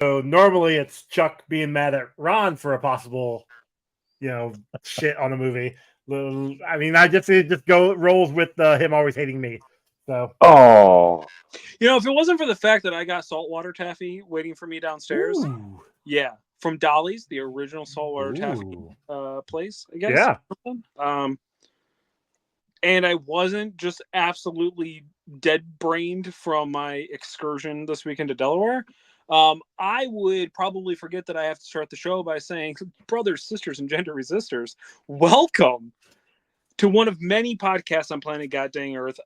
So normally it's Chuck being mad at Ron for a possible, shit on a movie. I mean, it just rolls with him always hating me. So, if it wasn't for the fact that I got saltwater taffy waiting for me downstairs, from Dolly's, the original saltwater taffy place, I guess. Yeah. And I wasn't just absolutely dead-brained from my excursion this weekend to Delaware. I would probably forget that I have to start the show by saying, brothers, sisters, and gender resistors, welcome to one of many podcasts on planet Goddang Earth,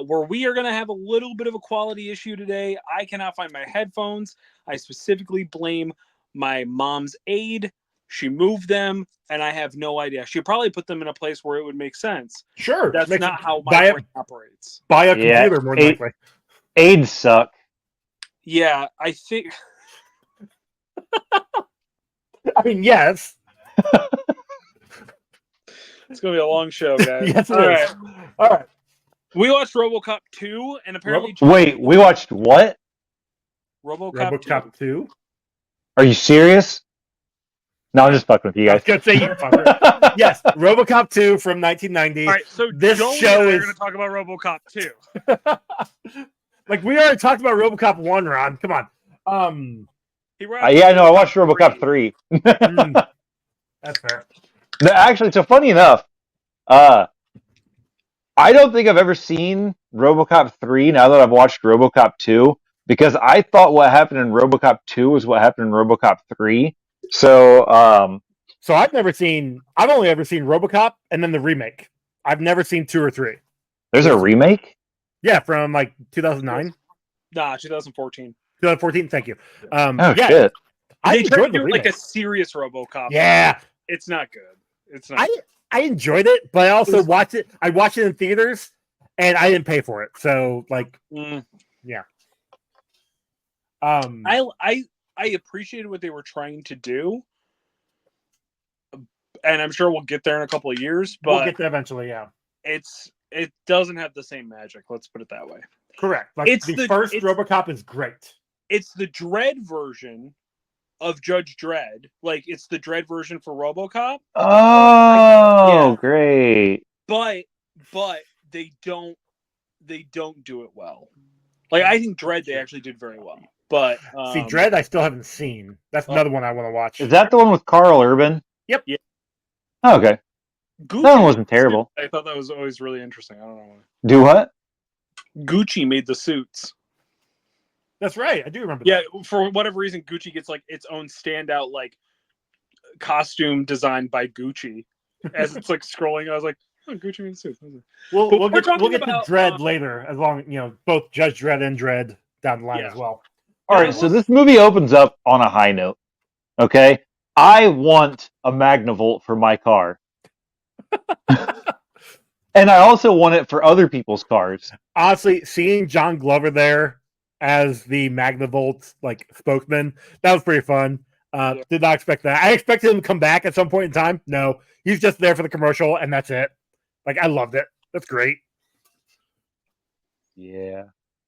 where we are going to have a little bit of a quality issue today. I cannot find my headphones. I specifically blame my mom's aide. She moved them, and I have no idea. She probably put them in a place where it would make sense. Sure. That's not how my brain operates. Buy a computer, more likely. Aides suck. Yeah, I think... I mean, yes. It's going to be a long show, guys. Yes, it is. All right. We watched Robocop 2, and apparently... Wait, we watched what? Robocop 2? Are you serious? No, I'm just fucking with you guys. I was gonna say, you fucker. Yes, Robocop 2 from 1990. All right, so this show is going to talk about Robocop 2. Like, we already talked about Robocop 1, Ron. Come on. I watched Robocop 3. That's fair. Actually, so funny enough, I don't think I've ever seen Robocop 3 now that I've watched Robocop 2, because I thought what happened in Robocop 2 was what happened in Robocop 3. So I've only ever seen Robocop and then the remake. I've never seen 2 or 3. There's a remake? Yeah, from like 2009. Nah, 2014. 2014. Thank you. Shit! I enjoyed the remake. Like a serious Robocop. Yeah, it's not good. It's not. I enjoyed it, but I also watched it. I watched it in theaters, and I didn't pay for it. So, like, yeah. I appreciated what they were trying to do, and I'm sure we'll get there in a couple of years. But we'll get there eventually. Yeah, it doesn't have the same magic. Let's put it that way. Correct. Like, the first Robocop is great. It's the Dredd version of Judge Dredd. Like, it's the Dredd version for Robocop. Oh, great! But they don't do it well. Like, I think Dredd they actually did very well. But see, Dredd I still haven't seen. That's another one I want to watch. Is that the one with Carl Urban? Yep. Yeah. Oh, okay. Gucci, that one wasn't terrible. I thought that was always really interesting. I don't know why. Do what? Gucci made the suits. That's right. I do remember. Yeah, for whatever reason, Gucci gets like its own standout like costume designed by Gucci. As it's like scrolling, I was like, "Oh, Gucci made the suits." We'll get to Dredd later, as long both Judge Dredd and Dredd down the line as well. All right, so this movie opens up on a high note. Okay, I want a Magnavolt for my car. And I also want it for other people's cars. Honestly, seeing John Glover there as the Magnavolt spokesman, that was pretty fun. Did not expect that. I expected him to come back at some point in time. No, he's just there for the commercial, and that's it. I loved it. That's great. Yeah.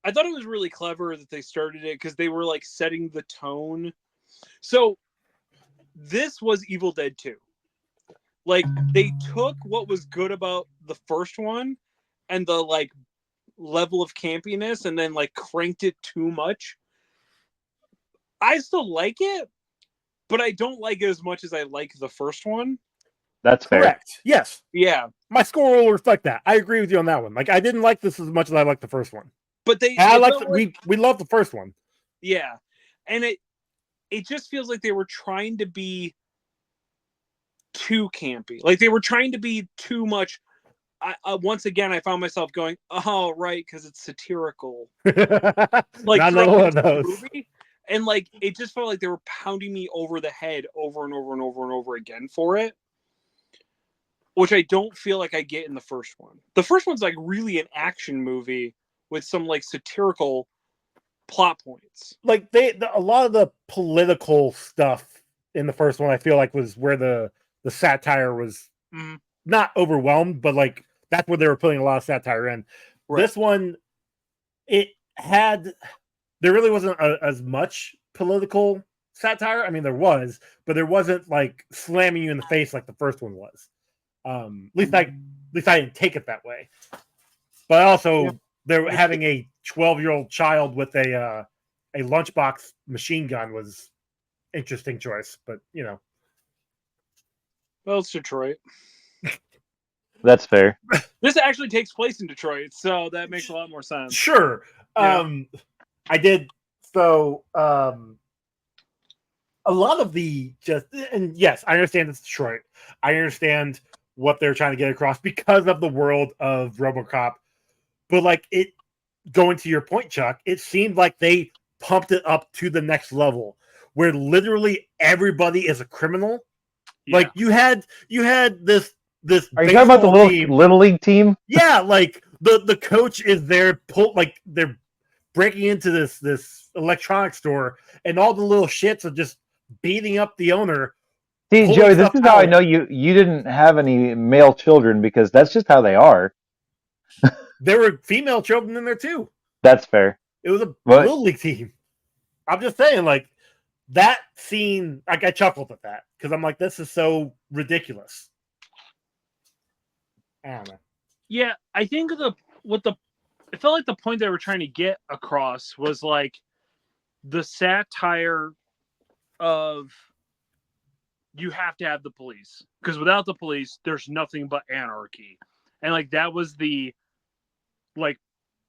I thought it was really clever that they started it because they were setting the tone. So this was Evil Dead 2. They took what was good about the first one and the level of campiness and then cranked it too much. I still like it, but I don't like it as much as I like the first one. That's fair. Correct. Yes. Yeah. My score will reflect that. I agree with you on that one. I didn't like this as much as I liked the first one. But we love the first one. Yeah. And it just feels like they were trying to be too campy. They were trying to be too much. Once again, I found myself going, "Oh, right," because it's satirical. Not one of those. Movie. And it just felt like they were pounding me over the head over and over and over and over again for it, which I don't feel like I get in the first one. The first one's really an action movie with some satirical plot points. A lot of the political stuff in the first one, I feel was where the satire was not overwhelmed, but that's where they were putting a lot of satire in. Right. This one, there really wasn't as much political satire. I mean, there was, but there wasn't like slamming you in the face like the first one was. At least I didn't take it that way. But also, they're having a 12-year-old child with a lunchbox machine gun was interesting choice. But Well, it's Detroit. That's fair. This actually takes place in Detroit, so that makes a lot more sense. Sure. Yeah. I did. So, a lot of and yes, I understand it's Detroit. I understand what they're trying to get across because of the world of RoboCop. But like going to your point, Chuck, it seemed like they pumped it up to the next level where literally everybody is a criminal. Yeah. Like you had this. Are you talking about the little league team? Yeah, like the coach is there, they're breaking into this electronics store, and all the little shits are just beating up the owner. See, Joey, this is how I know you didn't have any male children, because that's just how they are. There were female children in there too. That's fair. It was a little league team. I'm just saying, like that scene, like I chuckled at that because I'm like, this is so ridiculous. I don't know. Yeah, I think it felt like the point they were trying to get across was like the satire of you have to have the police, because without the police, there's nothing but anarchy, and like that was the like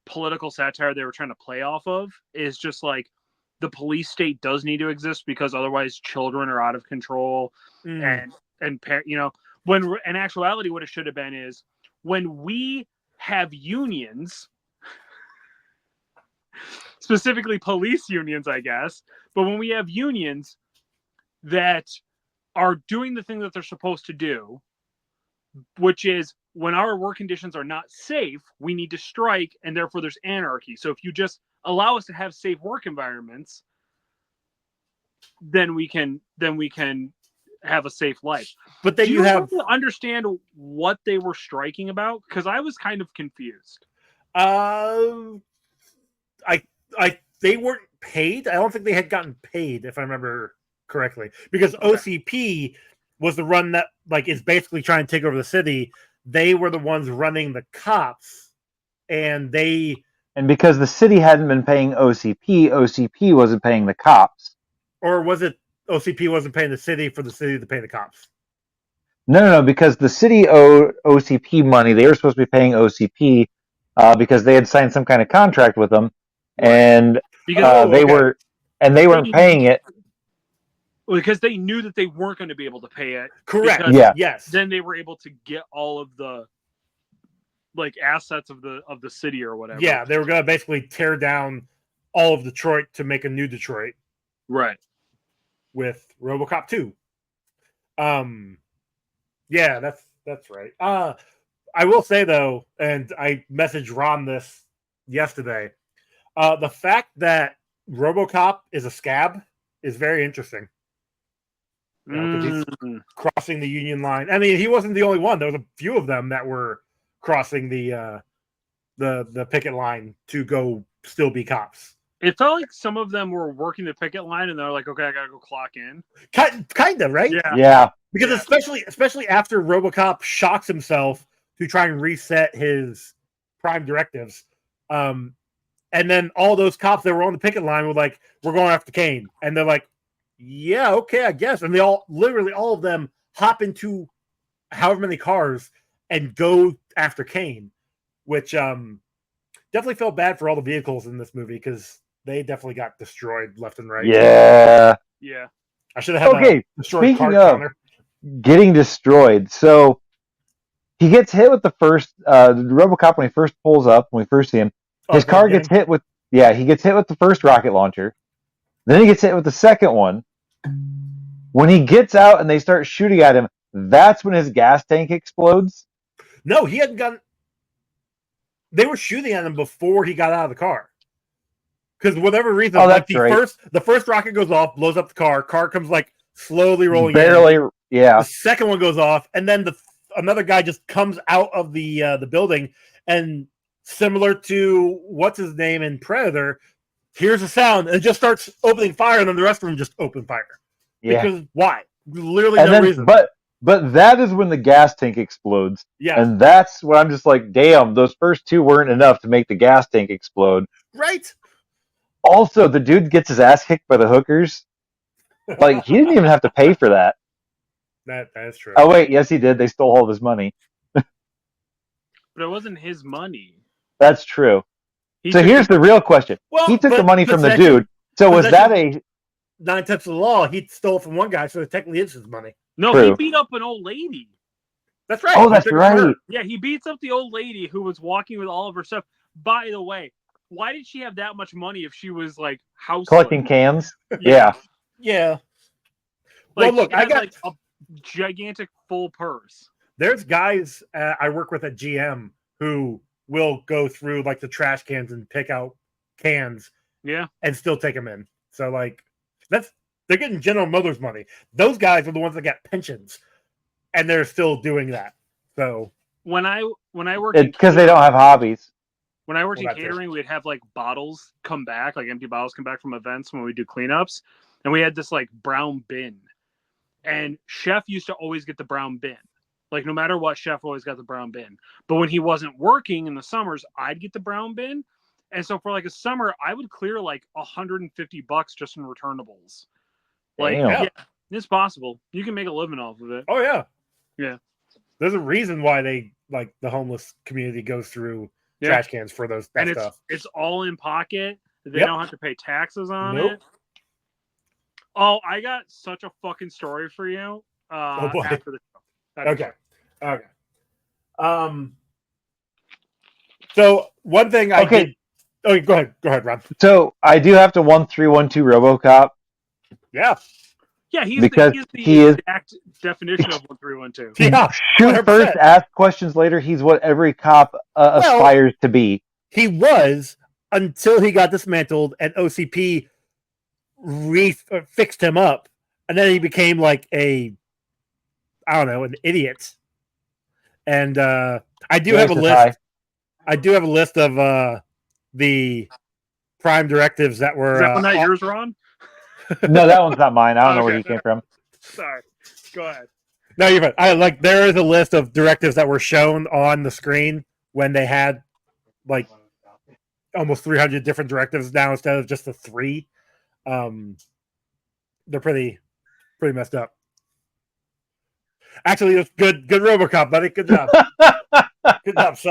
political satire they were trying to play off of, is just like the police state does need to exist because otherwise children are out of control. And when in actuality what it should have been is when we have unions, specifically police unions, I guess, but when we have unions that are doing the thing that they're supposed to do, which is when our work conditions are not safe, we need to strike, and therefore there's anarchy. So if you just allow us to have safe work environments, then we can have a safe life. But then do you have to understand what they were striking about? Because I was kind of confused. They weren't paid. I don't think they had gotten paid, if I remember correctly, because OCP was the run that like is basically trying to take over the city. They were the ones running the cops, and because the city hadn't been paying OCP wasn't paying the cops. Or was it OCP wasn't paying the city for the city to pay the cops? No, because the city owed OCP money. They were supposed to be paying OCP because they had signed some kind of contract with them, and they weren't paying it. Because they knew that they weren't going to be able to pay it. Correct. Yeah. Yes. Then they were able to get all of the like assets of the city or whatever. Yeah, they were going to basically tear down all of Detroit to make a new Detroit. Right. With RoboCop 2. Yeah, that's right. I will say though, and I messaged Ron this yesterday, the fact that RoboCop is a scab is very interesting. He's crossing the Union line. I mean, he wasn't the only one. There was a few of them that were crossing the picket line to go still be cops. It felt like some of them were working the picket line, and they're like, "Okay, I gotta go clock in." Kind of, right? Yeah. Because especially after RoboCop shocks himself to try and reset his prime directives, and then all those cops that were on the picket line were like, "We're going after Kane," and they're like, "Yeah, okay, I guess." And they all of them hop into however many cars and go after Kane, which definitely felt bad for all the vehicles in this movie because they definitely got destroyed left and right. Yeah. I should have had a destroyed car counter. Getting destroyed. So he gets hit with the first RoboCop when he first pulls up, when we first see him. His car gets hit with he gets hit with the first rocket launcher. Then he gets hit with the second one. When he gets out and they start shooting at him, that's when his gas tank explodes. No, he hadn't gotten. They were shooting at him before he got out of the car. Because whatever reason, the first rocket goes off, blows up the car. Car comes like slowly rolling. Yeah. The second one goes off, and then another guy just comes out of the building, and similar to what's his name in Predator, hears a sound and just starts opening fire, and then the rest of them just open fire. Yeah. Because why? Literally And no then, reason. but that is when the gas tank explodes. Yeah. And that's when I'm just like, damn, those first two weren't enough to make the gas tank explode. Right? Also, the dude gets his ass kicked by the hookers. Like, he didn't even have to pay for that. That's true. Oh, wait, yes, he did. They stole all of his money. But it wasn't his money. That's true. He So took here's the real question. Well, He took the but money from the possession- dude. So was that possession- a... 9 tenths of the law. He stole it from one guy, so it technically is his money. No, True. he beat up an old lady. That's right. Oh, He that's took it from her. right. Yeah, he beats up the old lady who was walking with all of her stuff. By the way, why did she have that much money if she was like houseless? Collecting cans? Yeah. Yeah. Like, Well, look, she I had, got- like a gigantic full purse. There's guys I work with at GM who will go through like the trash cans and pick out cans Yeah. and still take them in. So like they're getting General Motors money. Those guys are the ones that get pensions, and they're still doing that. So When I worked in Because they don't have hobbies. When I worked Well, in that's it. catering, we'd have like bottles come back, like empty bottles come back from events when we do cleanups. And we had this like brown bin. And chef used to always get the brown bin. Like no matter what, chef always got the brown bin. But when he wasn't working in the summers, I'd get the brown bin. And so for like a summer, I would clear like $150 just in returnables. Like, Damn. yeah, it's possible. You can make a living off of it. oh yeah. Yeah. There's a reason why they like the homeless community goes through Yeah. trash cans for that And stuff. it's all in pocket. They Yep. don't have to pay taxes on Nope. it. Oh, I got such a fucking story for you. Oh, boy. After the show. Okay. So one thing I Okay. did. Oh, go ahead, Rob. So I do have to 1312 RoboCop Yeah. Yeah, he's Because the he is- exact definition of 1312. Yeah. shoot 100%. first, ask questions later. He's what every cop aspires to be. He was until he got dismantled and OCP fixed him up, and then he became like an idiot. And I do have a list. I do have a list of the prime directives that were. Is that one that yours, Ron? No, that one's not mine. I don't know where Okay. he came from. Sorry. Go ahead. No, you're fine. There is a list of directives that were shown on the screen when they had like almost 300 different directives now instead of just the 3. They're pretty messed up. Actually, it's good RoboCop, buddy. Good job. Good job, Si.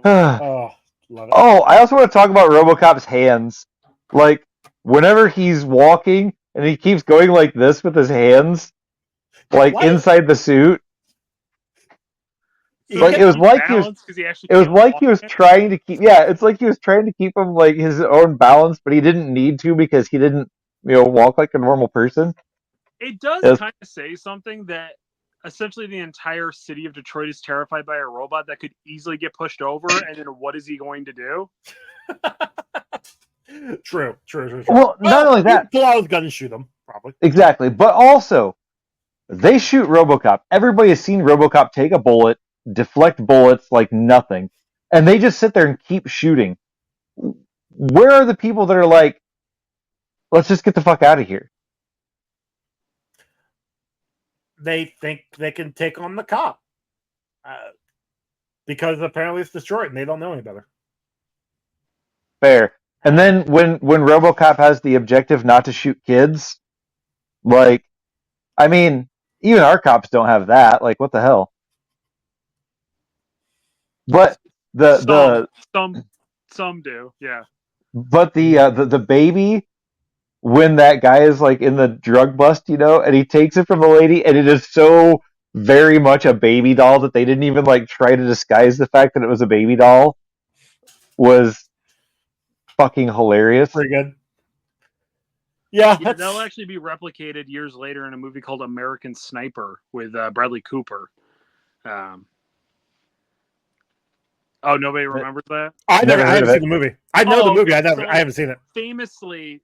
Oh, love it. Oh, I also want to talk about RoboCop's hands. Like, whenever he's walking and he keeps going like this with his hands, like What? inside the suit. He Like, kept it was like he was. Balance 'cause he actually It was can't like walk he was it. trying to keep. Yeah, it's like he was trying to keep him like his own balance, but he didn't need to because he didn't, walk like a normal person. It does Yes. kind of say something that essentially the entire city of Detroit is terrified by a robot that could easily get pushed over, and then what is he going to do? True. Well, not only that, pull out his gun and shoot him, probably. exactly, but also they shoot RoboCop. Everybody has seen RoboCop take a bullet, deflect bullets like nothing, and they just sit there and keep shooting. Where are the people that are like, let's just get the fuck out of here? They think they can take on the cop because apparently it's destroyed and they don't know any better. Fair. And then when RoboCop has the objective not to shoot kids, like, I mean, even our cops don't have that. Like, what the hell? But Some do, yeah. But the baby, when that guy is like in the drug bust, and he takes it from the lady, and it is so very much a baby doll that they didn't even like try to disguise the fact that it was a baby doll, was fucking hilarious. Pretty good. Yeah, Yeah, that'll actually be replicated years later in a movie called American Sniper with Bradley Cooper. Oh, nobody remembers that? I Never heard haven't of seen the movie. I know the Oh, movie. I so- haven't seen it. Famously,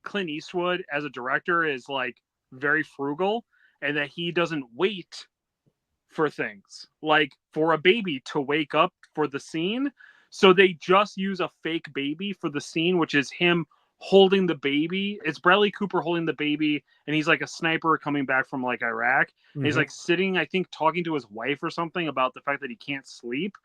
Clint Eastwood as a director is like very frugal, and that he doesn't wait for things like for a baby to wake up for the scene. So they just use a fake baby for the scene, which is him holding the baby. It's Bradley Cooper holding the baby, and he's like a sniper coming back from like Iraq. And he's like sitting, I think, talking to his wife or something about the fact that he can't sleep.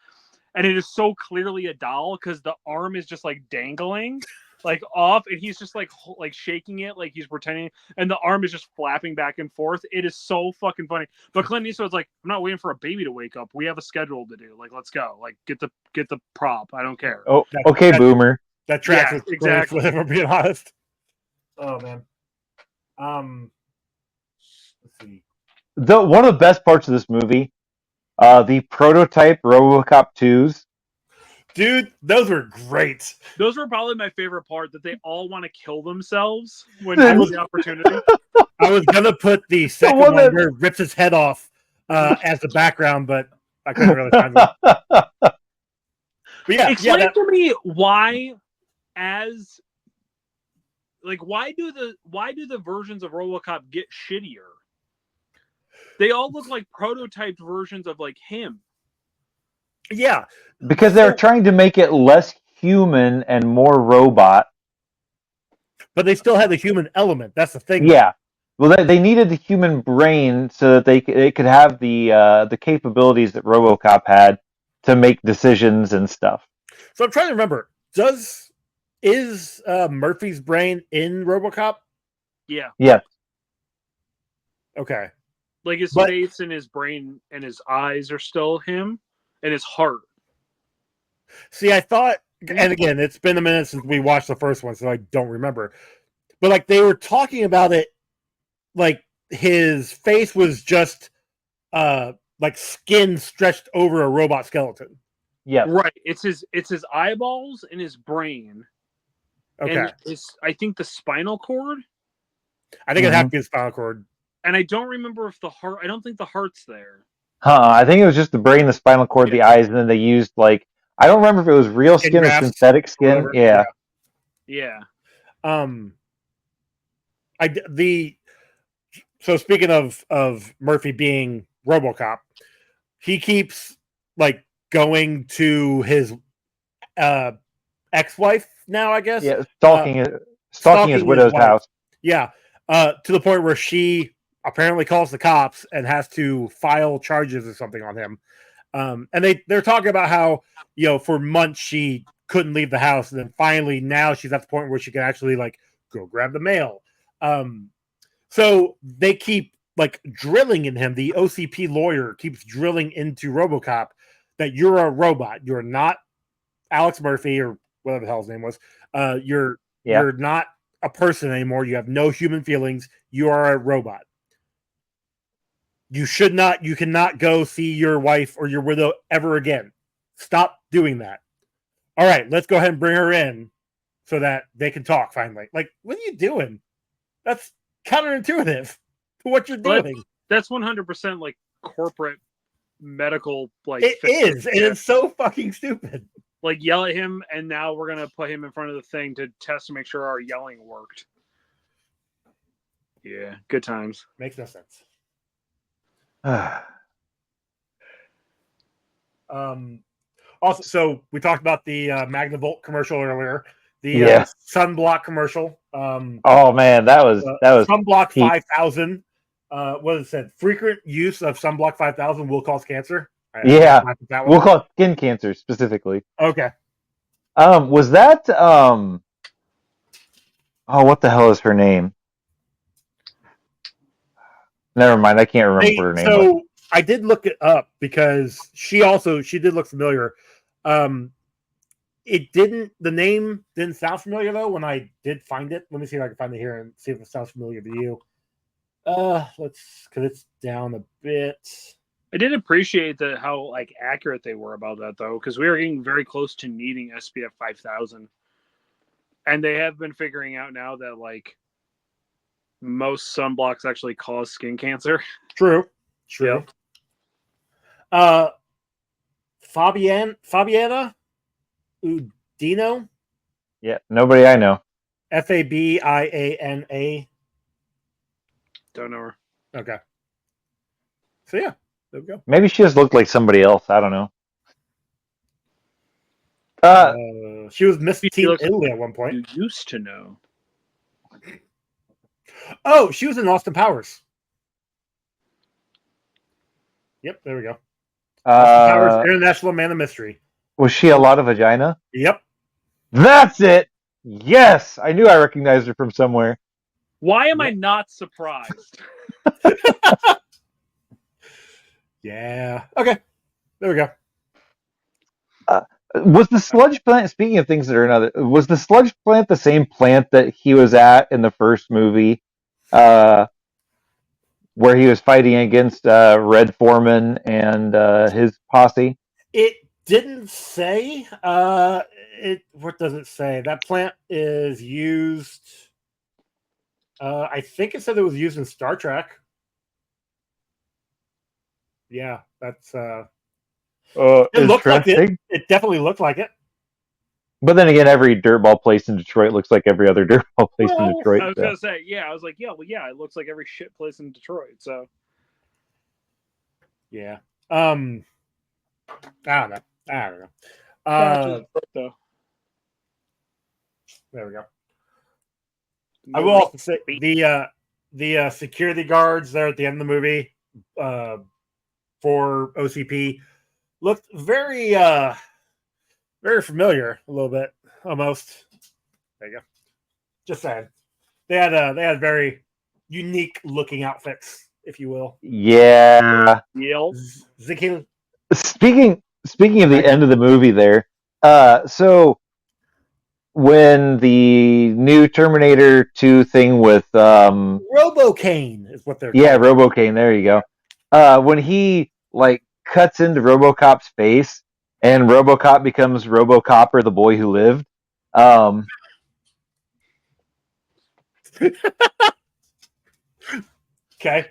And it is so clearly a doll because the arm is just like dangling like off, and he's just like shaking it like he's pretending, and the arm is just flapping back and forth. It is so fucking funny. But Clint Eastwood's like, I'm not waiting for a baby to wake up. We have a schedule to do. Like, let's go. Like, get the prop. I don't care. Oh, okay, boomer. That tracks Yeah, with exactly. if we're being honest. Oh man. Let's see. One of the best parts of this movie, the prototype RoboCop 2s. Dude, those were great. Those were probably my favorite part, that they all want to kill themselves when given the opportunity. I was gonna put the second one where it rips his head off as the background, but I couldn't really find it. But yeah, explain to me why do the versions of RoboCop get shittier? They all look like prototyped versions of like him. Yeah, because they're trying to make it less human and more robot. But they still had the human element. That's the thing. Yeah. Well, they needed the human brain so that they could have the capabilities that RoboCop had to make decisions and stuff. So I'm trying to remember. Is Murphy's brain in RoboCop? Yeah. Yes. Okay. Like his face and his brain and his eyes are still him, and his heart. See, I thought, and again, it's been a minute since we watched the first one, so I don't remember. But like they were talking about it, like his face was just like skin stretched over a robot skeleton. Yeah. Right. It's his eyeballs and his brain. Okay. And I think the spinal cord. I think it'd have to be the spinal cord. And I don't remember if the heart. I don't think the heart's there. I think it was just the brain, the spinal cord, the eyes, and then they used like, I don't remember if it was real skin or synthetic skin. Yeah. So speaking of Murphy being RoboCop, he keeps like going to his ex-wife now, I guess. Yeah, stalking his widow's house. Yeah, to the point where she apparently calls the cops and has to file charges or something on him. And they're talking about how, for months she couldn't leave the house, and then finally now she's at the point where she can actually like go grab the mail. So they keep like drilling in him. The OCP lawyer keeps drilling into RoboCop that you're a robot. You're not Alex Murphy or whatever the hell his name was. You're not a person anymore. You have no human feelings. You are a robot. You cannot go see your wife or your widow ever again. Stop doing that. All right, let's go ahead and bring her in so that they can talk finally. Like, what are you doing? That's counterintuitive to what you're doing. That's 100% like corporate medical. Like it is, and it's so fucking stupid. Like yell at him, and now we're gonna put him in front of the thing to test to make sure our yelling worked. Yeah, good times. Makes no sense. Also, so we talked about the Magnavolt commercial earlier. The sunblock commercial. Oh man, that was sunblock 5000. What it said? Frequent use of sunblock 5000 will cause cancer. We'll call it skin cancer specifically. Okay. Was that what the hell is her name? Never mind, I can't remember what her name was. So I did look it up because she did look familiar. The name didn't sound familiar though when I did find it. Let me see if I can find it here and see if it sounds familiar to you. Because it's down a bit. I did appreciate how like accurate they were about that though, because we were getting very close to needing SPF 5000, and they have been figuring out now that like most sunblocks actually cause skin cancer. True. Fabiana Udino. Yeah, nobody I know. Fabiana. Don't know her. Okay. So yeah, there we go. Maybe she just looked like somebody else. I don't know. She was Miss She Teen looks- Italy at one point. You used to know. Oh, she was in Austin Powers. Yep, there we go. Austin Powers, International Man of Mystery. Was she a lot of vagina? Yep. That's it. Yes, I knew I recognized her from somewhere. Why am I not surprised? Yeah. Okay. There we go. Was the sludge plant? Speaking of things that are another, was the sludge plant the same plant that he was at in the first movie, where he was fighting against Red Foreman and his posse? It didn't say. What does it say? That plant is used. I think it said it was used in Star Trek. Yeah, that's. It looked like it. It definitely looked like it. But then again, every dirtball place in Detroit looks like every other dirtball place in Detroit. I was gonna say, yeah. I was like, yeah, well, yeah. It looks like every shit place in Detroit. So. Yeah. I don't know. There we go. I will also say the security guards there at the end of the movie for OCP looked very very familiar, a little bit almost. There you go. Just saying, they had very unique looking outfits, if you will. Yeah. Yep. Speaking of the end of the movie there, so when the new Terminator 2 thing with Robocane is what they're calling it. Robocane, there you go. When he like cuts into RoboCop's face and RoboCop becomes RoboCopper, the boy who lived. Okay.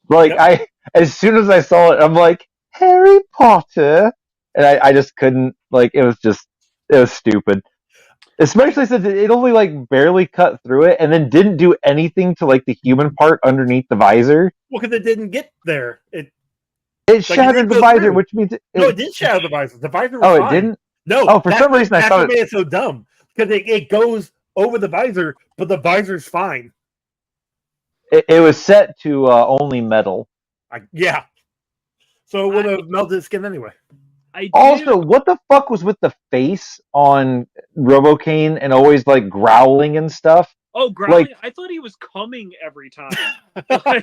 Like yep. As soon as I saw it, I'm like, Harry Potter, and I just couldn't. Like, it was stupid. Especially since it only like barely cut through it, and then didn't do anything to like the human part underneath the visor. Well, because it didn't get there. It shattered the visor, which means it did shatter the visor. The visor was fine. It didn't. No. Oh, for some reason I thought it made it so dumb because it goes over the visor, but the visor's fine. It was set to only metal. Yeah. So it would have melted his skin anyway. Also, what the fuck was with the face on Robocane and always like growling and stuff? Oh, growling! Like, I thought he was coming every time. I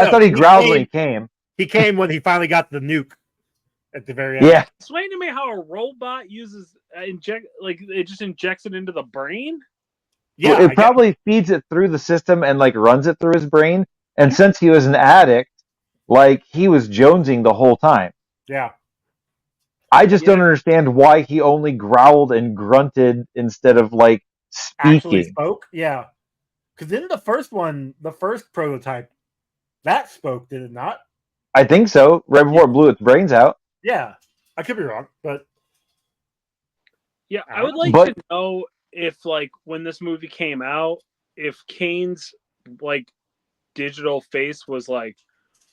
thought he growled when he came. He came when he finally got the nuke at the very end. Yeah. Explain to me how a robot uses it just injects it into the brain. Yeah, well, it probably feeds it through the system and like runs it through his brain. And since he was an addict, like he was jonesing the whole time. Yeah. I just don't understand why he only growled and grunted instead of like speaking. Actually spoke, yeah. Because in the first one, the first prototype, that spoke, did it not? I think so. Right before it blew its brains out. Yeah, I could be wrong, but yeah, I would like to know if, like, when this movie came out, if Kane's like digital face was like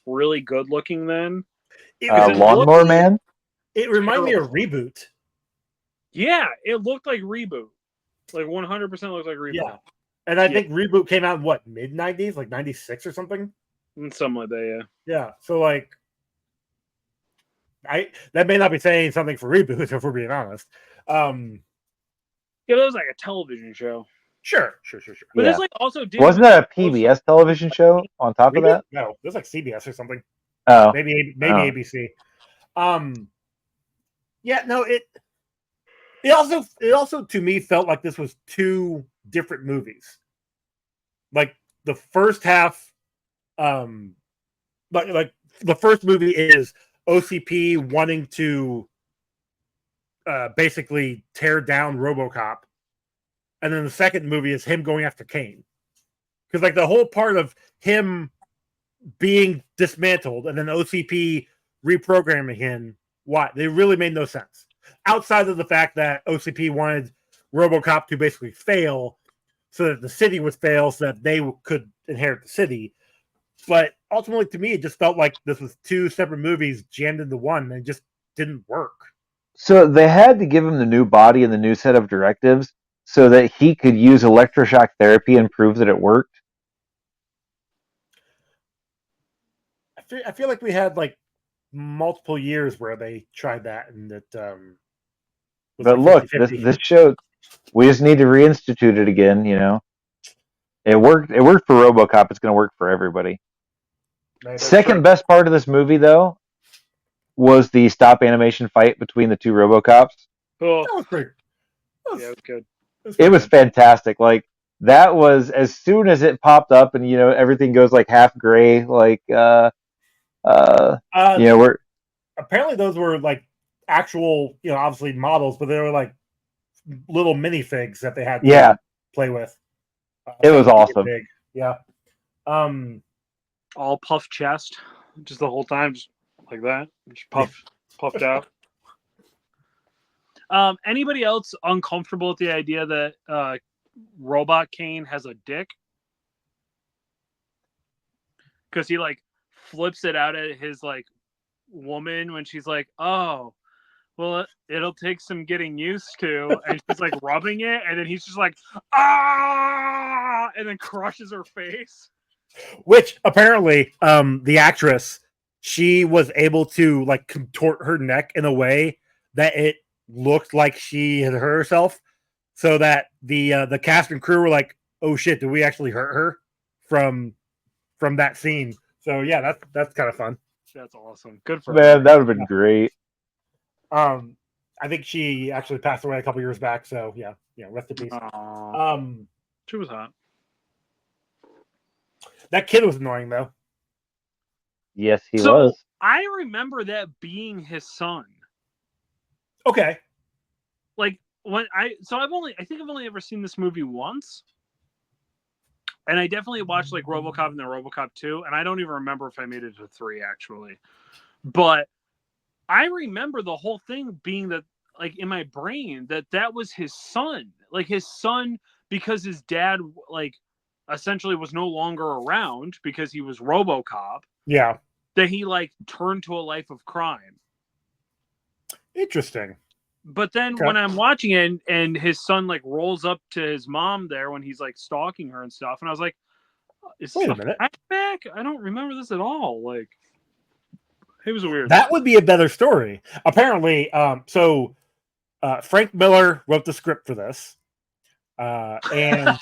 really good looking then. Lawnmower Man. It reminded me of Reboot. Yeah, it looked like Reboot. Like 100% looked like Reboot. Yeah. And I think Reboot came out in what, mid-90s? Like 96 or something? Something like that, yeah. Yeah. So like that may not be saying something for Reboot, if we're being honest. Yeah, that was like a television show. Sure. But there's like also wasn't that a PBS television show on top Reboot? of that? No, it was like CBS or something. Oh. Maybe ABC. Yeah, no, it also to me felt like this was two different movies. Like the first half, like the first movie is OCP wanting to basically tear down RoboCop, and then the second movie is him going after Kane. Because like the whole part of him being dismantled and then OCP reprogramming him, they really made no sense. Outside of the fact that OCP wanted RoboCop to basically fail so that the city would fail so that they could inherit the city. But ultimately, to me, it just felt like this was two separate movies jammed into one and it just didn't work. So they had to give him the new body and the new set of directives so that he could use electroshock therapy and prove that it worked. I feel like we had like multiple years where they tried that, and it was But like look, 50-50. this show, we just need to reinstitute it again. It worked. It worked for RoboCop. It's going to work for everybody. Second best part of this movie, though, was the stop animation fight between the two RoboCops. Oh, That was pretty. yeah, it was good. It was fantastic. Like that was as soon as it popped up, and everything goes like half gray. Like we're apparently those were like actual, obviously models, but they were like little minifigs that they had to play with. It was awesome. Big. Yeah. All puff chest, just the whole time, just like that, just puffed out. Anybody else uncomfortable with the idea that Robot Kane has a dick? Because he like flips it out at his like woman when she's like, "Oh, well, it'll take some getting used to," and she's like rubbing it, and then he's just like, "Ah!" and then crushes her face. Which apparently, the actress, she was able to like contort her neck in a way that it looked like she had hurt herself, so that the cast and crew were like, "Oh shit, did we actually hurt her from that scene?" So yeah, that's kind of fun. That's awesome. Good for man. her. That would have been great. I think she actually passed away a couple years back. So yeah, rest in peace. She was hot. That kid was annoying though. Yes, he was. I remember that being his son. Okay. Like I think I've only ever seen this movie once. And I definitely watched like Robocop and then Robocop 2, and I don't even remember if I made it to 3 actually. But I remember the whole thing being that like in my brain that was his son. Like his son, because his dad like essentially was no longer around because he was Robocop. Yeah. That he like turned to a life of crime. Interesting. But then when I'm watching it and his son like rolls up to his mom there when he's like stalking her and stuff, and I was like, "Is this a flashback? I don't remember this at all." Like, it was weird. That would be a better story. Apparently, Frank Miller wrote the script for this, and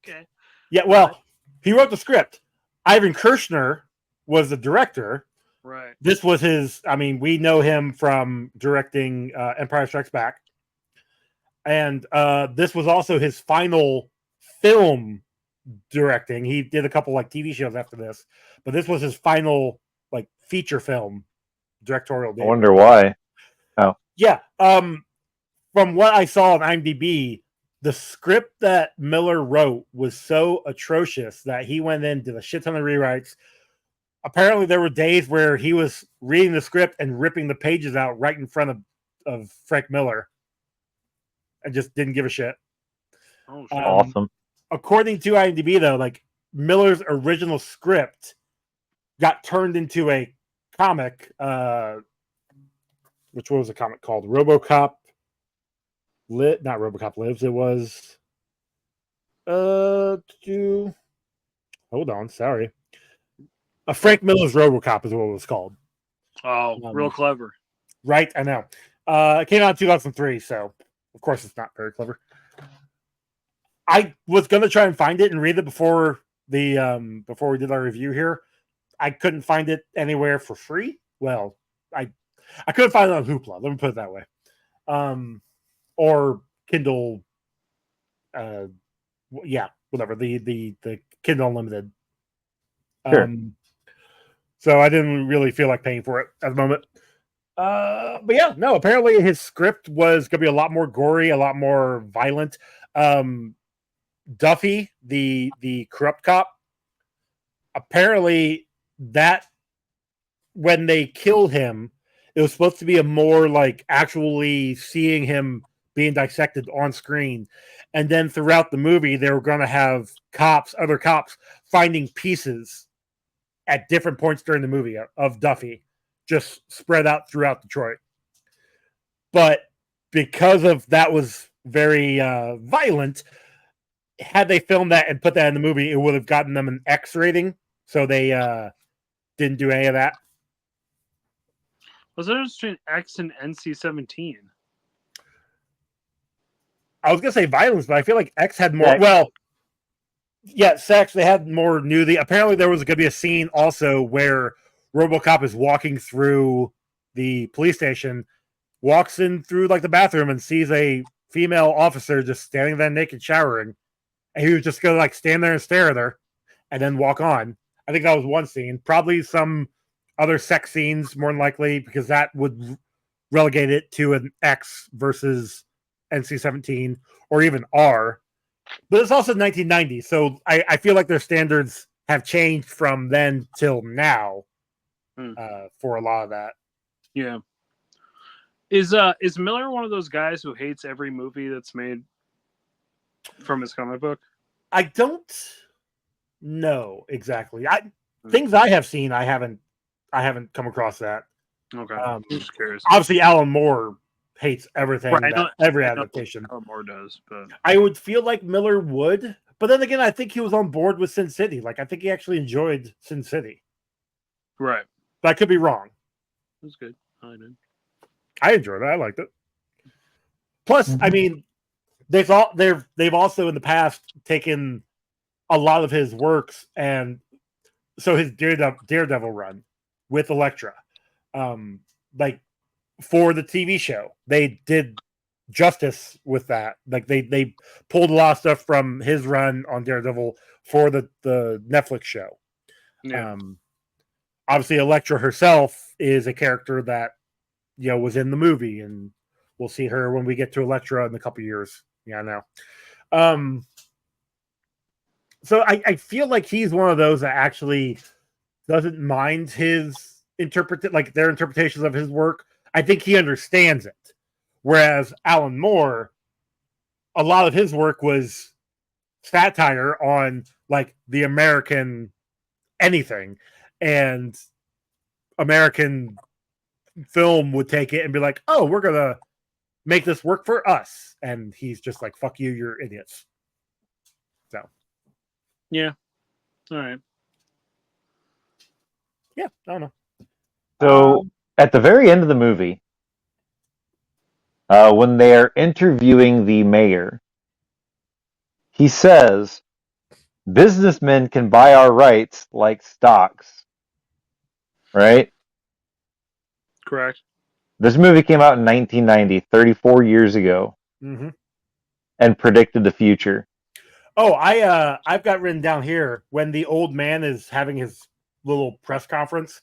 okay, yeah, well, he wrote the script. Ivan Kershner was the director. Right. This was his. I mean, we know him from directing Empire Strikes Back, and this was also his final film directing. He did a couple like TV shows after this, but this was his final like feature film directorial debut. I wonder why. Oh, yeah. From what I saw on IMDb, the script that Miller wrote was so atrocious that he went in, did a shit ton of rewrites. Apparently, there were days where he was reading the script and ripping the pages out right in front of Frank Miller and just didn't give a shit. Oh, awesome. According to IMDb, though, like Miller's original script got turned into a comic, which was a comic called Robocop. Not Robocop Lives. It was. Hold on. Sorry. Frank Miller's Robocop is what it was called. Oh, real clever. Right, I know. It came out in 2003, so of course it's not very clever. I was gonna try and find it and read it before we did our review here. I couldn't find it anywhere for free. Well, I couldn't find it on Hoopla. Let me put it that way. Or Kindle. Yeah, whatever. The Kindle Unlimited. Sure. So I didn't really feel like paying for it at the moment. But yeah, no, apparently his script was going to be a lot more gory, a lot more violent. Duffy, the corrupt cop, apparently that when they killed him, it was supposed to be a more like actually seeing him being dissected on screen. And then throughout the movie, they were going to have other cops finding pieces at different points during the movie of Duffy just spread out throughout Detroit. but because of that was very violent, had they filmed that and put that in the movie, it would have gotten them an X rating. So they didn't do any of that. Was there between X and NC-17? I was gonna say violence, but I feel like X had more. Sex. Well, yeah, sex. They had more nudity. Apparently, there was gonna be a scene also where RoboCop is walking through the police station, walks in through like the bathroom, and sees a female officer just standing there naked showering, and he was just gonna like stand there and stare at her, and then walk on. I think that was one scene. Probably some other sex scenes, more than likely, because that would relegate it to an X versus NC-17 or even R. But it's also 1990, so I feel like their standards have changed from then till now for a lot of that. Yeah. Is Miller one of those guys who hates every movie that's made from his comic book? I don't know exactly. Things I have seen, I haven't come across that. Okay, I'm just curious. Obviously, Alan Moore hates everything, Right, every adaptation. Alan Moore does, but I would feel like Miller would, but then again, I think he was on board with Sin City. Like, I think he actually enjoyed Sin City. right, But I could be wrong. it was good. I did. I enjoyed it. I liked it. Plus, I mean, they've also in the past taken a lot of his works, and so his Daredevil run with Elektra, like for the TV show, they did justice with that. Like they pulled a lot of stuff from his run on Daredevil for the Netflix show. Yeah. Obviously, Elektra herself is a character that was in the movie, and we'll see her when we get to Elektra in a couple years. Yeah, now. So I feel like he's one of those that actually doesn't mind his their interpretations of his work. I think he understands it. Whereas Alan Moore, a lot of his work was satire on like the American anything, and American film would take it and be like, "Oh, we're gonna make this work for us," and he's just like, "Fuck you, you're idiots." So, Yeah. All right. yeah, I don't know. So at the very end of the movie, when they're interviewing the mayor, he says, "Businessmen can buy our rights like stocks." Right? Correct. This movie came out in 1990, 34 years ago, and predicted the future. Oh, I've got written down here when the old man is having his little press conference.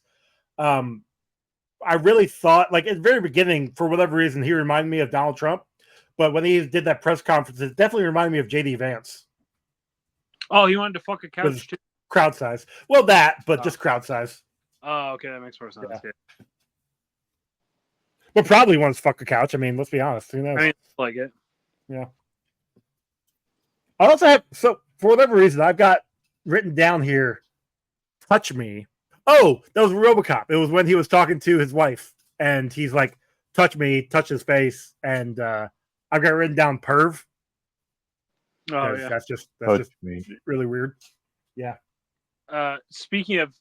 I really thought, like at the very beginning, for whatever reason, he reminded me of Donald Trump. But when he did that press conference, it definitely reminded me of JD Vance. Oh, he wanted to fuck a couch too. Crowd size. Well, just crowd size. Oh, okay, that makes more sense. Yeah. But probably wants to fuck a couch. I mean, let's be honest. Who knows? I mean, like it. Yeah. I also have, so for whatever reason, I've got written down here, "Touch me." Oh, that was Robocop. It was when he was talking to his wife, and he's like, "Touch me," touch his face, and I've got written down "perv." Oh, yeah. That's just me. really weird. Yeah. Speaking of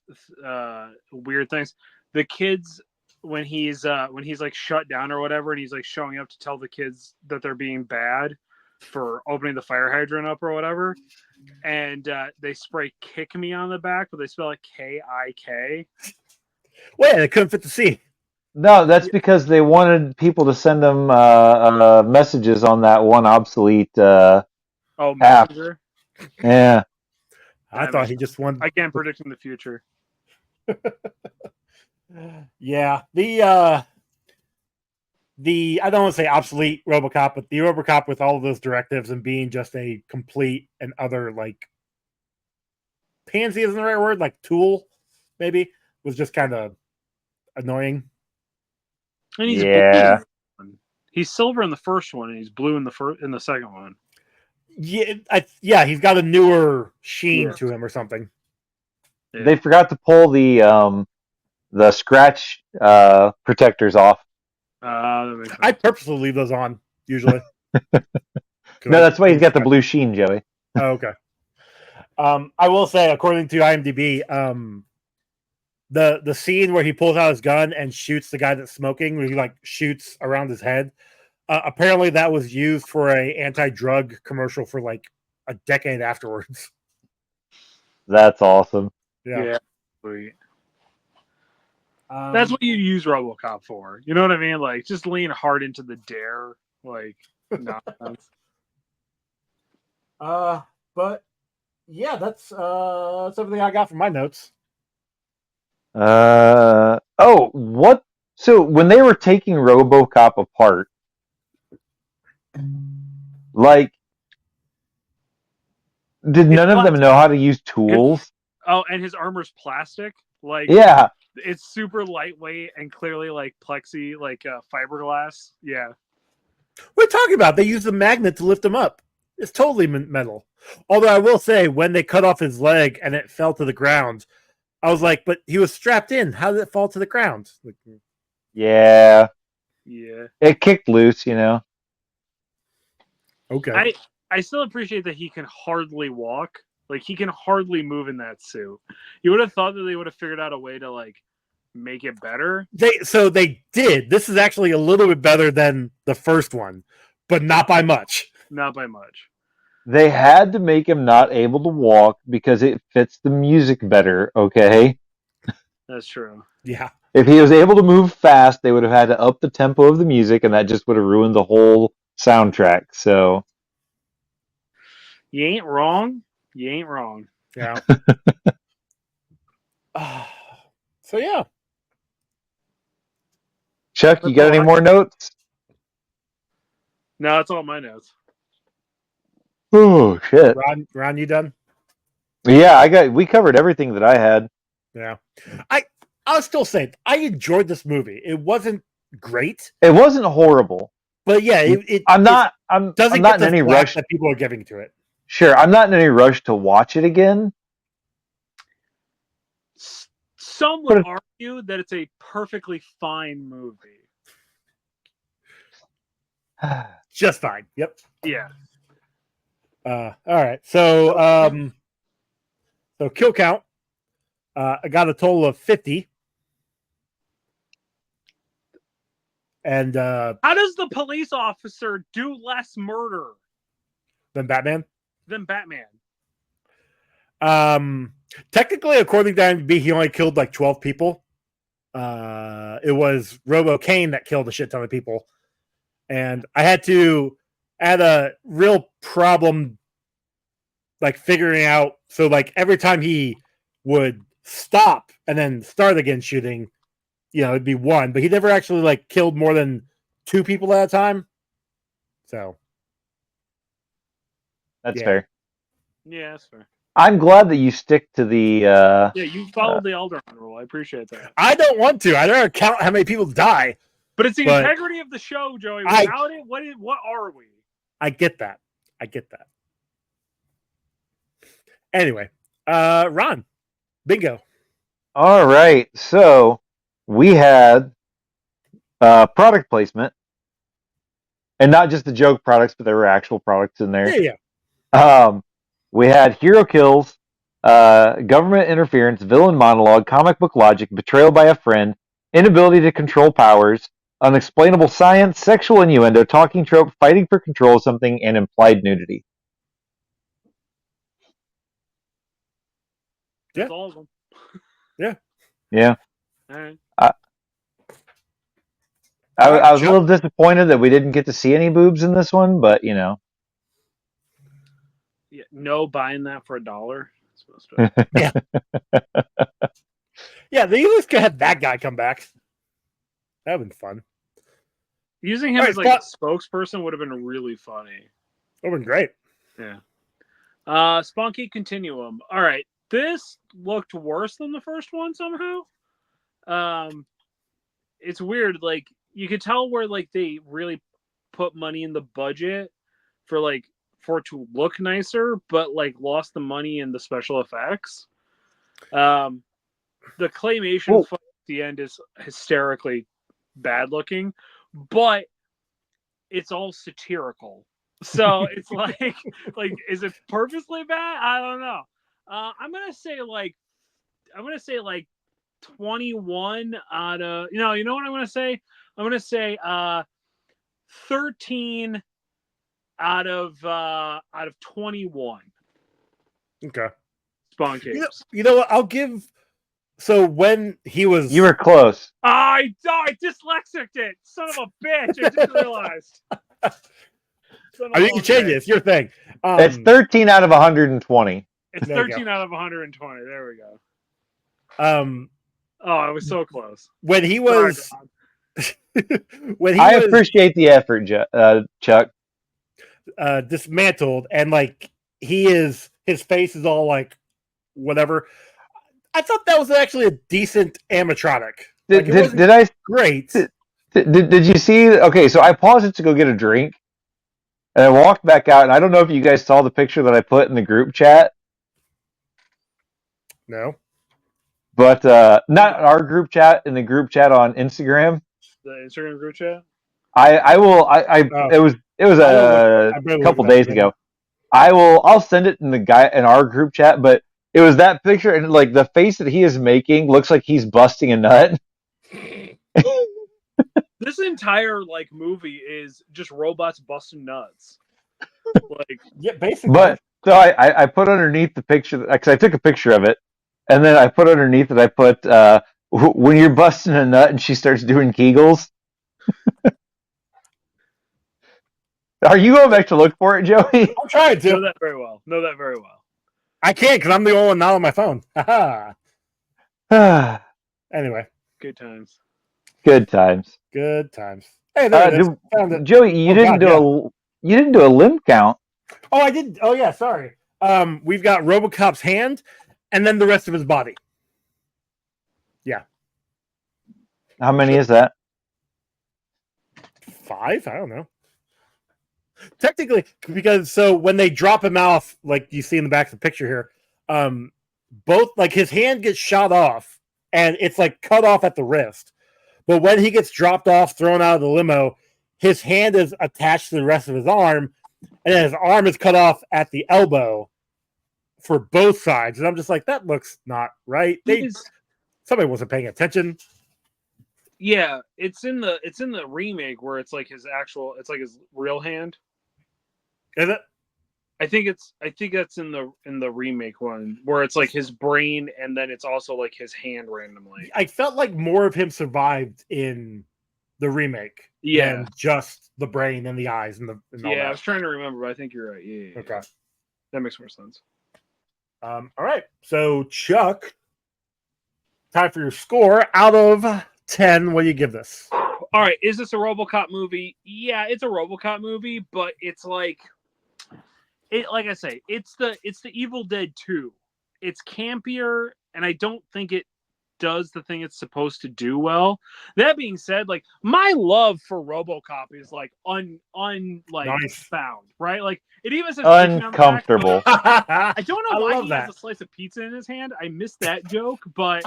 weird things, the kids when he's like shut down or whatever, and he's like showing up to tell the kids that they're being bad for opening the fire hydrant up or whatever, and they spray "kick me" on the back, but they spell it K-I-K. Wait, they couldn't fit the C. No, that's because they wanted people to send them messages on that one obsolete app. Messenger? Yeah. I thought he just wanted. Again, predicting the future. Yeah, the I don't want to say obsolete Robocop, but the Robocop with all of those directives and being just a complete and utter like pansy isn't the right word, like tool maybe, was just kind of annoying. And he's Yeah. blue. He's silver in the first one, and he's blue in the second one. Yeah, he's got a newer sheen to him or something. Yeah. They forgot to pull the scratch protectors off. That makes sense. I purposely leave those on usually. No, that's why he's got the blue sheen, Joey. Oh, okay. I will say, according to IMDb, the scene where he pulls out his gun and shoots the guy that's smoking, where he like shoots around his head. Apparently, that was used for a anti-drug commercial for like a decade afterwards. That's awesome. Yeah. Sweet. That's what you use RoboCop for. You know what I mean? Like, just lean hard into the dare. Like, nonsense. But yeah, that's everything I got from my notes. What? So when they were taking RoboCop apart, like, did none of them know how to use tools? And his armor's plastic. Like, yeah, it's super lightweight and clearly like plexi, like fiberglass. Yeah. What are you talking about? They used a magnet to lift him up. It's totally metal. Although I will say, when they cut off his leg and it fell to the ground, I was like, but he was strapped in. How did it fall to the ground? Like, yeah. It kicked loose, you know. Okay. I still appreciate that he can hardly walk. Like, he can hardly move in that suit. You would have thought that they would have figured out a way to like make it better. They did. This is actually a little bit better than the first one, but not by much. Not by much. They had to make him not able to walk because it fits the music better, okay? That's true. Yeah. If he was able to move fast, they would have had to up the tempo of the music, and that just would have ruined the whole soundtrack. So you ain't wrong. You ain't wrong. Yeah. So yeah. Chuck, you got any more notes? No, it's all my notes. Oh shit. Ron, you done? Yeah, we covered everything that I had. Yeah. I'll still say I enjoyed this movie. It wasn't great. It wasn't horrible. But yeah, I'm not in any rush that people are giving to it. Sure, I'm not in any rush to watch it again. Some would argue that it's a perfectly fine movie. Just fine. Yep. Yeah. All right. So kill count. I got a total of 50. And how does the police officer do less murder than Batman? Technically, according to IMDb, he only killed like 12 people. It was Robo-Kane that killed a shit ton of people. And I had a real problem like figuring out, so like every time he would stop and then start again shooting, it'd be one, but he never actually like killed more than 2 people at a time. So that's fair. Yeah, that's fair. I'm glad that you stick to the you followed the Alderman rule. I appreciate that. I don't want to. I don't count how many people die. But it's the integrity of the show, Joey. Without it, what are we? I get that. Anyway, Ron, bingo. All right, so we had product placement, and not just the joke products, but there were actual products in there. Yeah. We had hero kills, government interference, villain monologue, comic book logic, betrayal by a friend, inability to control powers, unexplainable science, sexual innuendo, talking trope, fighting for control of something, and implied nudity. Yeah. That's all of them. Yeah. All right. I was a little disappointed that we didn't get to see any boobs in this one, but Yeah, no buying that for $1. Yeah. Yeah, they just could have that guy come back. That would have been fun. Using him as like a spokesperson would have been really funny. That would have been great. Yeah. Spunky Continuum. All right. This looked worse than the first one somehow. It's weird. Like, you could tell where like they really put money in the budget for it to look nicer, but like lost the money in the special effects. The claymation fight at the end is hysterically bad looking, but it's all satirical. So it's like is it purposely bad? I don't know. I'm gonna say like 21 out of you know what I'm gonna say? I'm gonna say 13 out of 21 Okay. spawn caves. You know what? I'll give. So when he was, You were close. I dyslexicked it. Son of a bitch! I just realized. I think you change it. It's your thing. It's 13 out of 120. It's There you 13 out of 120. There we go. Oh, I was so close. when he Sorry, was, Don. when he I was appreciate the effort, Chuck. dismantled, and like his face is all like whatever. I thought that was actually a decent animatronic. Like, it wasn't Did I? great. Did you see? Okay, so I paused it to go get a drink, and I walked back out, and I don't know if you guys saw the picture that I put in the group chat. No. But not our group chat, in the group chat on Instagram. The Instagram group chat. I will. It was a couple days ago. I'll send it in our group chat. But it was that picture, and like the face that he is making looks like he's busting a nut. This entire like movie is just robots busting nuts. Like Yeah, basically. But so I put underneath the picture because I took a picture of it, and then I put underneath it. I put when you're busting a nut and she starts doing Kegels. Are you going back to look for it, Joey? I'm trying to. Know that very well. I can't because I'm the only one not on my phone. Anyway. Good times. Good times. Good times. Hey, there it is. Found it. Joey, you didn't do a limb count. Oh, I did. Oh, yeah. Sorry. We've got Robocop's hand, and then the rest of his body. Yeah. How many is that? 5? I don't know. Technically, because so when they drop him off, like you see in the back of the picture here, both like his hand gets shot off, and it's like cut off at the wrist. But when he gets dropped off, thrown out of the limo, his hand is attached to the rest of his arm, and his arm is cut off at the elbow for both sides. And I'm just like, that looks not right. Somebody wasn't paying attention. Yeah, it's in the remake where it's like his real hand. Is it? I think that's in the remake one where it's like his brain and then it's also like his hand randomly. I felt like more of him survived in the remake than just the brain and the eyes and all that. I was trying to remember, but I think you're right. Yeah. Okay. That makes more sense. All right. So Chuck, time for your score. Out of 10, what do you give this? All right. Is this a RoboCop movie? Yeah, it's a RoboCop movie, but it's like I say, it's the Evil Dead 2. It's campier, and I don't think it does the thing it's supposed to do well. That being said, like my love for RoboCop is like nice. Found, right? Like it even says uncomfortable. I don't know why he has a slice of pizza in his hand. I missed that joke, but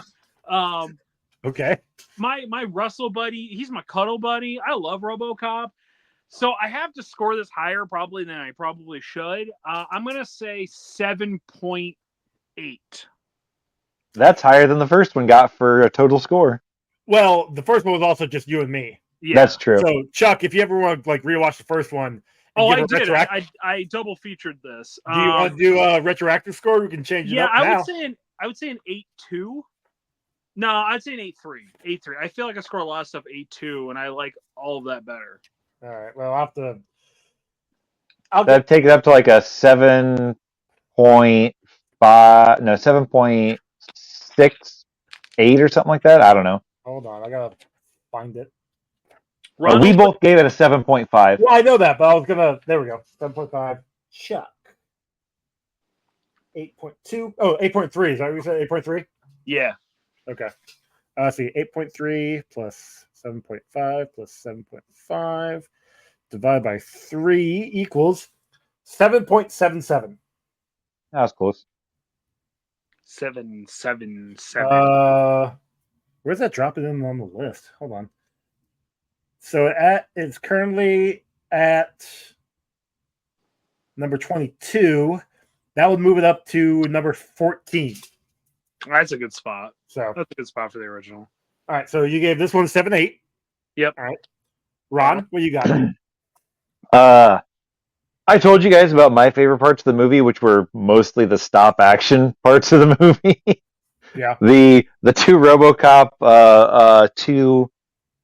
okay. My Russell buddy, he's my cuddle buddy. I love RoboCop. So I have to score this higher probably than I probably should. I'm going to say 7.8. That's higher than the first one got for a total score. Well, the first one was also just you and me. Yeah. That's true. So, Chuck, if you ever want to like rewatch the first one, I did. I double featured this. Do you want to do a retroactive score? We can change it up now. I would say an 8.2. No, I'd say an 8.3. 8.3. I feel like I score a lot of stuff 8.2, and I like all of that better. All right. Well, I'd take it up to like a 7.5. No, 7.68 or something like that. I don't know. Hold on, I gotta find it. We both gave it a 7.5. Well, I know that, but I was gonna. There we go. 7.5. Chuck. 8.2. Oh, 8.3. Is that what you said? 8.3. Yeah. Okay. Let's see. 8.3 plus 7.5 plus 7.5 divided by 3 equals 7.77. That was close. 777. Where's that dropping in on the list? Hold on. So it's currently at number 22. That would move it up to number 14. That's a good spot. So That's a good spot for the original. all right. So you gave this one 7-8. Yep. All right. Ron, what you got? I told you guys about my favorite parts of the movie, which were mostly the stop action parts of the movie. Yeah. The two RoboCop two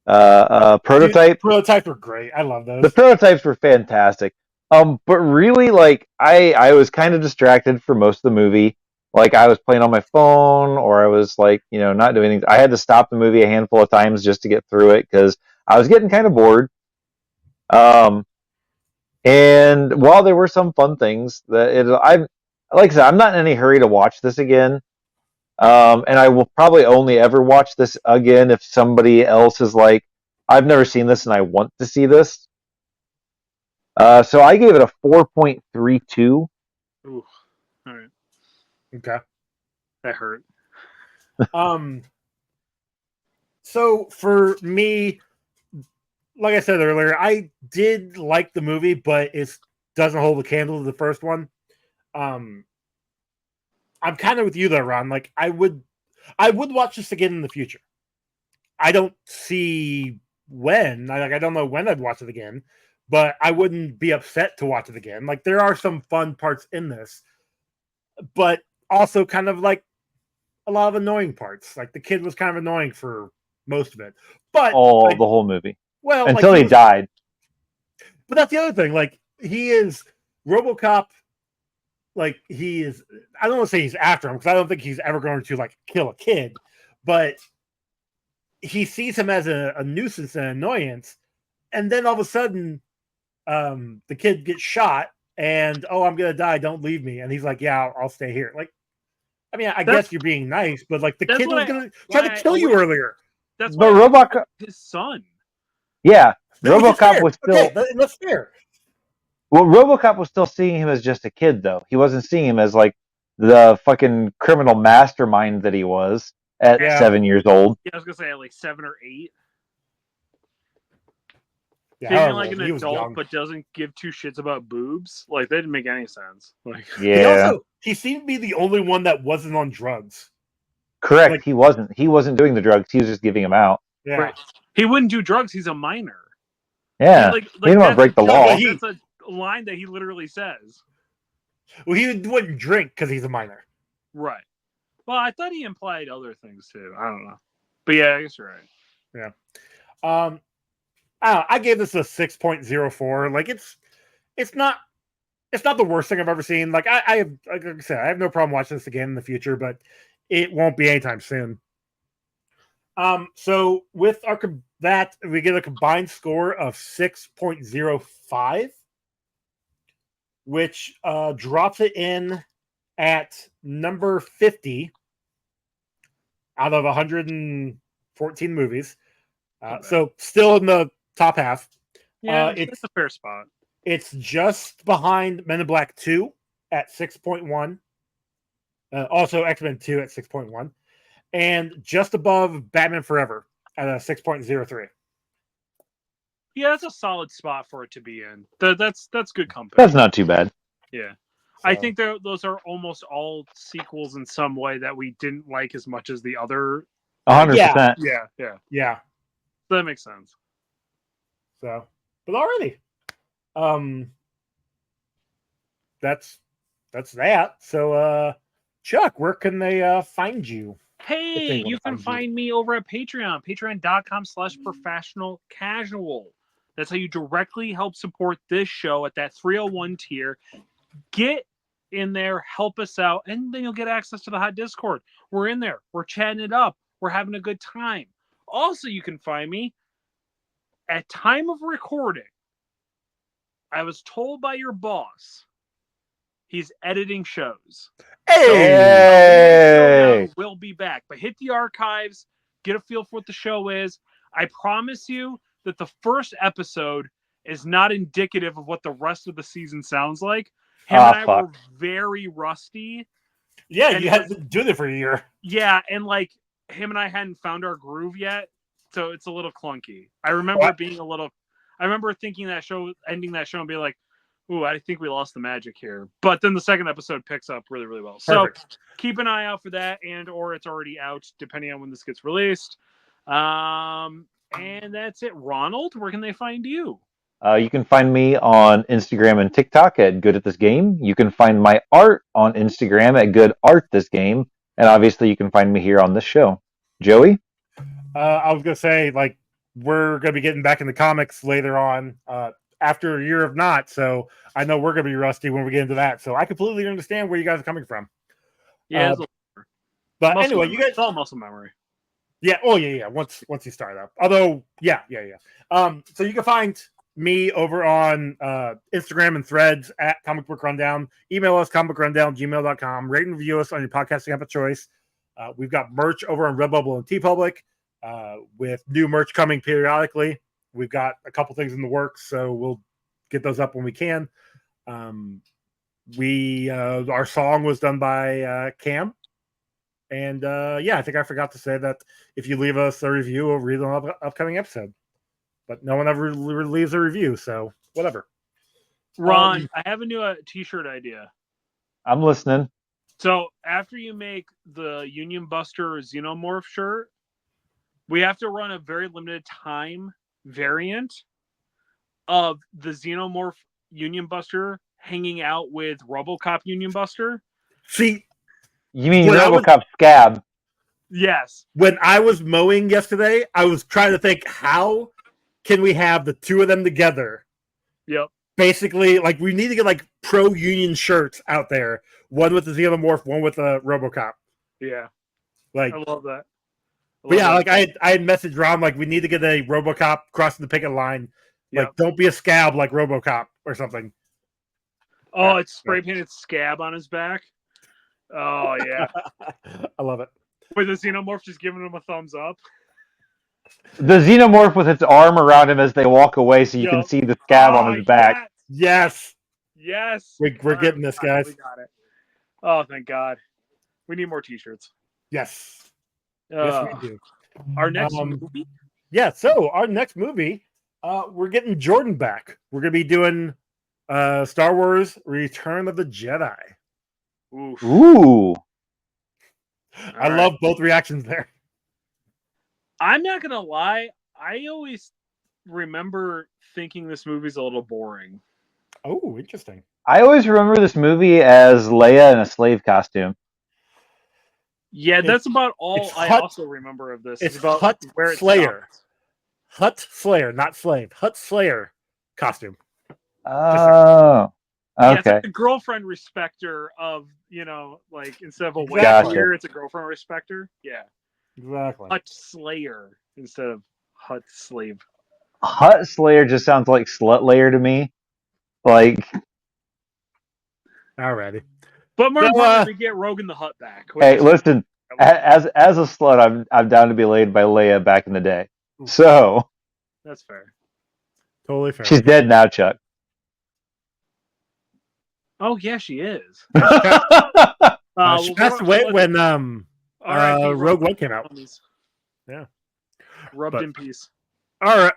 prototype. Dude, prototypes were great. I love those. The prototypes were fantastic. But really, like I was kind of distracted for most of the movie. Like I was playing on my phone, or I was like, not doing anything. I had to stop the movie a handful of times just to get through it because I was getting kind of bored. And while there were some fun things, like I said, I'm not in any hurry to watch this again. And I will probably only ever watch this again if somebody else is like, I've never seen this and I want to see this. So I gave it a 4.32. Ooh. All right. Okay. That hurt. So for me, like I said earlier, I did like the movie, but it doesn't hold a candle to the first one. I'm kind of with you though, Ron. Like I would watch this again in the future. I don't see when. I don't know when I'd watch it again, but I wouldn't be upset to watch it again. Like there are some fun parts in this, but also kind of like a lot of annoying parts. Like the kid was kind of annoying for most of it. But the whole movie. Well, until he died. But that's the other thing. Like he is RoboCop. Like he is. I don't want to say he's after him because I don't think he's ever going to like kill a kid. But he sees him as a nuisance and annoyance, and then all of a sudden, the kid gets shot, and I'm gonna die. Don't leave me. And he's like, yeah, I'll stay here. Like, I mean, I guess you're being nice, but like the kid was gonna try to kill you earlier. That's but RoboCop, his son. Yeah, RoboCop was still. Okay, that's fair. Well, RoboCop was still seeing him as just a kid, though. He wasn't seeing him as like the fucking criminal mastermind that he was at 7 years old. Yeah, I was gonna say at like 7 or 8. Yeah, being like an adult but doesn't give two shits about boobs, like that didn't make any sense. Like, he seemed to be the only one that wasn't on drugs. Correct. Like, he wasn't doing the drugs. He was just giving them out. Yeah. Right. He wouldn't do drugs. He's a minor. Yeah. He didn't want to break the law. That's a line that he literally says. Well, he wouldn't drink because he's a minor. Right. Well, I thought he implied other things too. I don't know. But yeah, I guess you're right. Yeah. I gave this a 6.04. Like it's not the worst thing I've ever seen. Like I have, like I said, I have no problem watching this again in the future, but it won't be anytime soon. So with that, we get a combined score of 6.05, which drops it in at number 50 out of 114 movies. So still in the top half. Yeah, it's a fair spot. It's just behind Men in Black 2 at 6.1. Also X-Men 2 at 6.1. And just above Batman Forever at a 6.03. Yeah, that's a solid spot for it to be in. That's good company. That's not too bad. Yeah. So. I think those are almost all sequels in some way that we didn't like as much as the other. 100%. Yeah. So that makes sense. So, but already, that's that. So, Chuck, where can they find you? Hey, you can find me over at Patreon, patreon.com/professionalcasual. That's how you directly help support this show at that 301 tier. Get in there, help us out, and then you'll get access to the hot Discord. We're in there. We're chatting it up. We're having a good time. Also, you can find me at time of recording. I was told by your boss he's editing shows. Hey! We'll be back. But hit the archives, get a feel for what the show is. I promise you that the first episode is not indicative of what the rest of the season sounds like. Him and I were very rusty. Yeah, you had to do it for a year. Yeah, and like him and I hadn't found our groove yet. so it's a little clunky. I remember I remember thinking ending that show and being like, "Ooh, I think we lost the magic here." But then the second episode picks up really, really well. So keep an eye out for that, or it's already out depending on when this gets released. And that's it. Ronald, where can they find you? You can find me on Instagram and TikTok at Good at This Game. You can find my art on Instagram at Good Art This Game, and obviously you can find me here on this show. Joey? I was gonna say, like, we're gonna be getting back into comics later on, after a year of not. So I know we're gonna be rusty when we get into that. So I completely understand where you guys are coming from. Yeah, but anyway, you guys, it's all muscle memory. Yeah. Oh yeah. Once you start up. Although, yeah. So you can find me over on Instagram and Threads at Comic Book Rundown. Email us comicbookrundown@gmail.com. Rate and review us on your podcasting app of choice. We've got merch over on Redbubble and TeePublic, with new merch coming periodically. We've got a couple things in the works, so we'll get those up when we can. Our song was done by Cam. And I think I forgot to say that if you leave us a review, we'll read it on an upcoming episode. But no one ever leaves a review, so whatever. Ron, I have a new t-shirt idea. I'm listening. So after you make the Union Buster Xenomorph shirt, we have to run a very limited time variant of the Xenomorph Union Buster hanging out with Robocop Union Buster. See, you mean Robocop Scab? Yes. When I was mowing yesterday, I was trying to think, how can we have the two of them together? Yep. Basically, like, we need to get like pro-union shirts out there. One with the Xenomorph, one with the Robocop. Yeah. Like, I love that. I had messaged Ron, like, we need to get a Robocop crossing the picket line. Like, don't be a scab like Robocop or something. Oh, it's spray painted scab on his back. Oh yeah. I love it. With the Xenomorph just giving him a thumbs up. The Xenomorph with its arm around him as they walk away, so you can see the scab on his back. Yes. We're getting this, guys. We got it. Oh, thank God. We need more t-shirts. Yes. Yes, we do. Our next movie? Yeah, so our next movie, we're getting Jordan back. We're going to be doing Star Wars Return of the Jedi. Ooh. I love both reactions there. I'm not going to lie. I always remember thinking this movie's a little boring. Oh, interesting. I always remember this movie as Leia in a slave costume. Yeah, that's about all I also remember of this. It's about Hut Slayer. Hut Slayer, not slave. Hut Slayer costume. Oh. Okay. Yeah, it's like the girlfriend respecter of, like, instead of a wife here, it's a girlfriend respecter. Yeah. Exactly. Hut Slayer instead of Hut Slave. Hut Slayer just sounds like Slut Layer to me. Like. Alrighty. But more importantly, we get Rogan the Hut back. Hey, listen. As a slut, I'm down to be laid by Leia back in the day. So. That's fair. Totally fair. She's dead now, Chuck. Oh yeah, she is. She passed away when Rogue One came out. Yeah. Rubbed in peace. All right.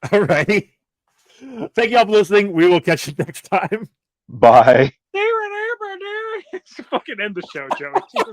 Alrighty. Thank you all for listening. We will catch you next time. Bye. Fucking end the show, Joe.